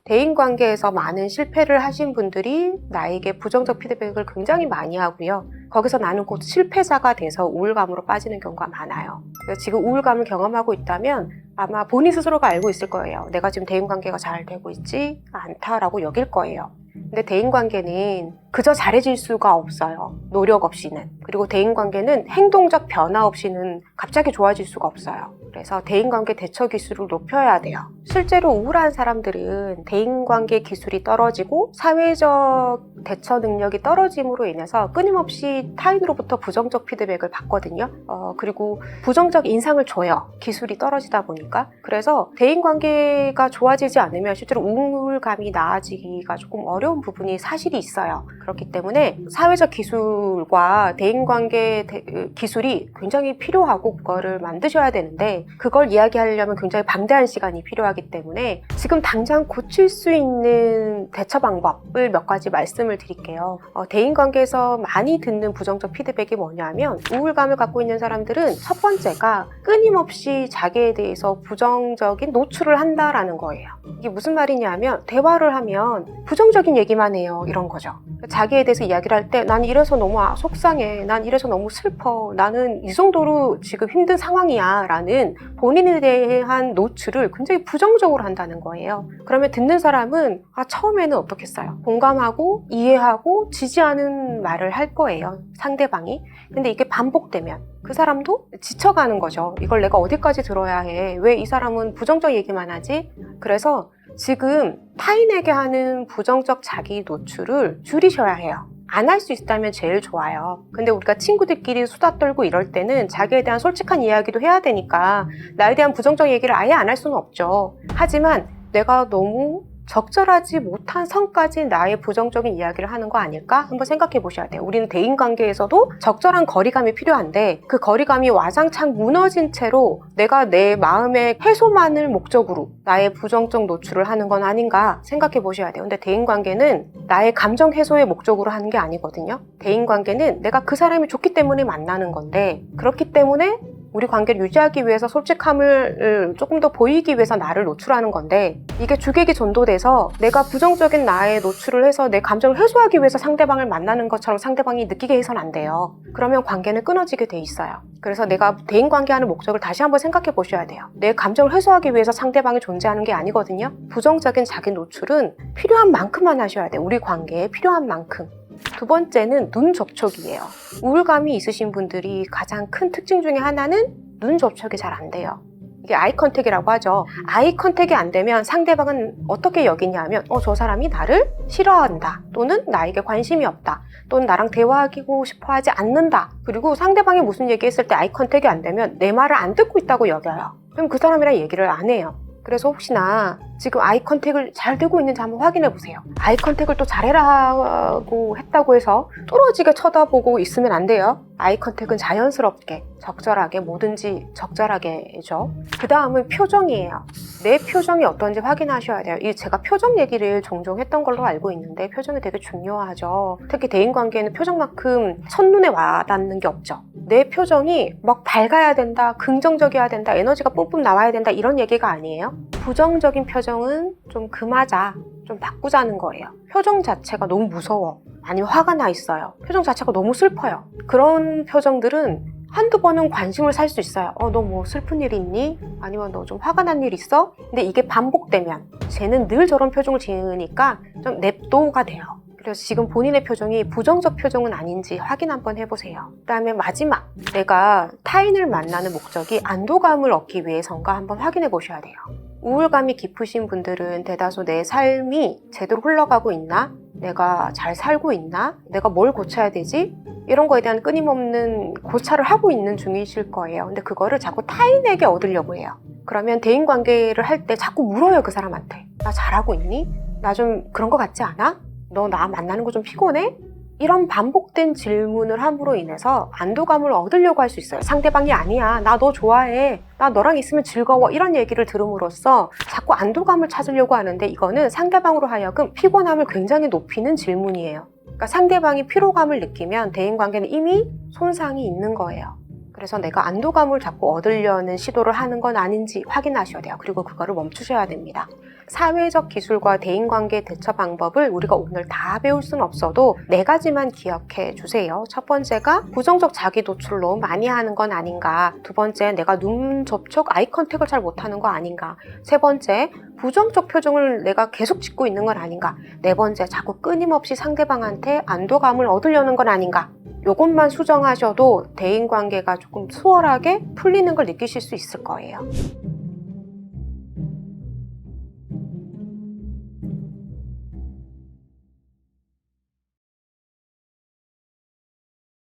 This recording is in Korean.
대인관계에서 많은 실패를 하신 분들이 나에게 부정적 피드백을 굉장히 많이 하고요. 거기서 나는 곧 실패자가 돼서 우울감으로 빠지는 경우가 많아요. 그래서 지금 우울감을 경험하고 있다면 아마 본인 스스로가 알고 있을 거예요. 내가 지금 대인관계가 잘 되고 있지 않다라고 여길 거예요. 근데 대인관계는 그저 잘해질 수가 없어요. 노력 없이는. 그리고 대인관계는 행동적 변화 없이는 갑자기 좋아질 수가 없어요. 그래서 대인관계 대처 기술을 높여야 돼요. 실제로 우울한 사람들은 대인관계 기술이 떨어지고 사회적 대처 능력이 떨어짐으로 인해서 끊임없이 타인으로부터 부정적 피드백을 받거든요. 그리고 부정적 인상을 줘요. 기술이 떨어지다 보니까. 그래서 대인관계가 좋아지지 않으면 실제로 우울감이 나아지기가 조금 어려운 부분이 사실이 있어요. 그렇기 때문에 사회적 기술과 대인관계 기술이 굉장히 필요하고 그거를 만드셔야 되는데 그걸 이야기하려면 굉장히 방대한 시간이 필요하기 때문에 지금 당장 고칠 수 있는 대처 방법을 몇 가지 말씀을 드릴게요. 대인관계에서 많이 듣는 부정적 피드백이 뭐냐면 우울감을 갖고 있는 사람들은 첫 번째가 끊임없이 자기에 대해서 부정적인 노출을 한다라는 거예요. 이게 무슨 말이냐면 대화를 하면 부정적인 얘기만 해요. 이런 거죠. 자기에 대해서 이야기를 할 때 난 이래서 너무 속상해. 난 이래서 너무 슬퍼. 나는 이 정도로 지금 힘든 상황이야. 라는 본인에 대한 노출을 굉장히 부정적으로 한다는 거예요. 그러면 듣는 사람은 처음에는 어떻겠어요? 공감하고 이해하고 지지하는 말을 할 거예요. 상대방이. 근데 이게 반복되면 그 사람도 지쳐가는 거죠. 이걸 내가 어디까지 들어야 해? 왜 이 사람은 부정적 얘기만 하지? 그래서 지금 타인에게 하는 부정적 자기 노출을 줄이셔야 해요. 안 할 수 있다면 제일 좋아요. 근데 우리가 친구들끼리 수다 떨고 이럴 때는 자기에 대한 솔직한 이야기도 해야 되니까 나에 대한 부정적 얘기를 아예 안 할 수는 없죠. 하지만 내가 너무 적절하지 못한 선까지 나의 부정적인 이야기를 하는 거 아닐까? 한번 생각해 보셔야 돼요. 우리는 대인관계에서도 적절한 거리감이 필요한데 그 거리감이 와장창 무너진 채로 내가 내 마음의 해소만을 목적으로 나의 부정적 노출을 하는 건 아닌가 생각해 보셔야 돼요. 근데 대인관계는 나의 감정 해소의 목적으로 하는 게 아니거든요. 대인관계는 내가 그 사람이 좋기 때문에 만나는 건데 그렇기 때문에 우리 관계를 유지하기 위해서 솔직함을 조금 더 보이기 위해서 나를 노출하는 건데 이게 주객이 전도돼서 내가 부정적인 나의 노출을 해서 내 감정을 해소하기 위해서 상대방을 만나는 것처럼 상대방이 느끼게 해서는 안 돼요. 그러면 관계는 끊어지게 돼 있어요. 그래서 내가 대인관계하는 목적을 다시 한번 생각해 보셔야 돼요. 내 감정을 해소하기 위해서 상대방이 존재하는 게 아니거든요. 부정적인 자기 노출은 필요한 만큼만 하셔야 돼요. 우리 관계에 필요한 만큼. 두 번째는 눈 접촉이에요. 우울감이 있으신 분들이 가장 큰 특징 중에 하나는 눈 접촉이 잘 안 돼요. 이게 아이 컨택이라고 하죠. 아이 컨택이 안 되면 상대방은 어떻게 여기냐면 저 사람이 나를 싫어한다. 또는 나에게 관심이 없다. 또는 나랑 대화하고 싶어 하지 않는다. 그리고 상대방이 무슨 얘기했을 때 아이 컨택이 안 되면 내 말을 안 듣고 있다고 여겨요. 그럼 그 사람이랑 얘기를 안 해요. 그래서 혹시나 지금 아이 컨택을 잘 되고 있는지 한번 확인해 보세요. 아이 컨택을 또 잘해라고 했다고 해서 뚫어지게 쳐다보고 있으면 안 돼요. 아이 컨택은 자연스럽게, 적절하게, 뭐든지 적절하게죠. 그 다음은 표정이에요. 내 표정이 어떤지 확인하셔야 돼요. 제가 표정 얘기를 종종 했던 걸로 알고 있는데 표정이 되게 중요하죠. 특히 대인관계에는 표정만큼 첫눈에 와닿는 게 없죠. 내 표정이 막 밝아야 된다, 긍정적이어야 된다, 에너지가 뿜뿜 나와야 된다 이런 얘기가 아니에요. 부정적인 표정은 좀 금하자, 좀 바꾸자는 거예요. 표정 자체가 너무 무서워. 아니면 화가 나 있어요. 표정 자체가 너무 슬퍼요. 그런 표정들은 한두 번은 관심을 살 수 있어요. 너 뭐 슬픈 일 있니? 아니면 너 좀 화가 난 일 있어? 근데 이게 반복되면 쟤는 늘 저런 표정을 지으니까 좀 냅도가 돼요. 그래서 지금 본인의 표정이 부정적 표정은 아닌지 확인 한번 해보세요. 그 다음에 마지막, 내가 타인을 만나는 목적이 안도감을 얻기 위해서인가 한번 확인해 보셔야 돼요. 우울감이 깊으신 분들은 대다수 내 삶이 제대로 흘러가고 있나? 내가 잘 살고 있나? 내가 뭘 고쳐야 되지? 이런 거에 대한 끊임없는 고찰을 하고 있는 중이실 거예요. 근데 그거를 자꾸 타인에게 얻으려고 해요. 그러면 대인관계를 할 때 자꾸 물어요, 그 사람한테. 나 잘하고 있니? 나 좀 그런 거 같지 않아? 너 나 만나는 거 좀 피곤해? 이런 반복된 질문을 함으로 인해서 안도감을 얻으려고 할 수 있어요. 상대방이 아니야. 나 너 좋아해. 나 너랑 있으면 즐거워. 이런 얘기를 들음으로써 자꾸 안도감을 찾으려고 하는데 이거는 상대방으로 하여금 피곤함을 굉장히 높이는 질문이에요. 그러니까 상대방이 피로감을 느끼면 대인관계는 이미 손상이 있는 거예요. 그래서 내가 안도감을 자꾸 얻으려는 시도를 하는 건 아닌지 확인하셔야 돼요. 그리고 그거를 멈추셔야 됩니다. 사회적 기술과 대인관계 대처 방법을 우리가 오늘 다 배울 수는 없어도 4가지만 기억해 주세요. 첫 번째가 부정적 자기 노출을 너무 많이 하는 건 아닌가. 두 번째, 내가 눈 접촉, 아이 컨택을 잘 못하는 거 아닌가. 세 번째, 부정적 표정을 내가 계속 짓고 있는 건 아닌가. 네 번째, 자꾸 끊임없이 상대방한테 안도감을 얻으려는 건 아닌가. 요것만 수정하셔도 대인관계가 조금 수월하게 풀리는 걸 느끼실 수 있을 거예요.